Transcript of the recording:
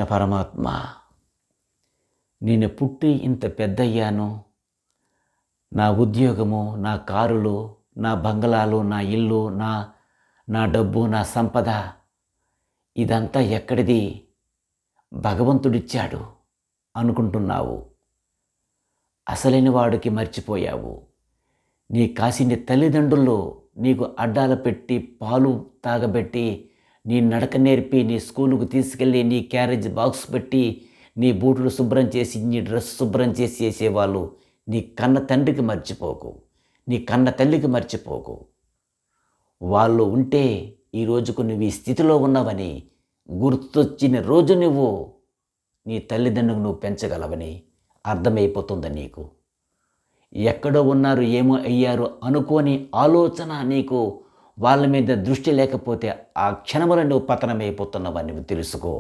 కృష్ణ పరమాత్మ, నేను పుట్టి ఇంత పెద్దయ్యాను. నా ఉద్యోగము, నా కారులు, నా బంగళాలు, నా ఇల్లు, నా నా డబ్బు, నా సంపద ఇదంతా ఎక్కడిది? భగవంతుడిచ్చాడు అనుకుంటున్నావు. అసలైన వాడికి మర్చిపోయావు. నీ కాసిని తల్లిదండ్రులు నీకు అడ్డాలు పెట్టి, పాలు తాగబెట్టి, నీ నడక నేర్పి, నీ స్కూలుకు తీసుకెళ్ళి, నీ క్యారేజ్ బాక్స్ పెట్టి, నీ బూట్లు శుభ్రం చేసి, నీ డ్రెస్ శుభ్రం చేసి వేసేవాళ్ళు నీ కన్న తండ్రికి మర్చిపోకు. నీ కన్న తల్లికి మర్చిపోకు. వాళ్ళు ఉంటే ఈ రోజుకు నువ్వు ఈ స్థితిలో ఉన్నావని గుర్తొచ్చిన రోజు నువ్వు నీ తల్లిదండ్రులకు నువ్వు పెంచగలవని అర్థమైపోతుంది నీకు. ఎక్కడో ఉన్నారు, ఏమో అయ్యారు అనుకోని ఆలోచన నీకు వాళ్ళ మీద దృష్టి లేకపోతే ఆ క్షణములో నువ్వు పతనమైపోతున్నావని నువ్వు తెలుసుకో.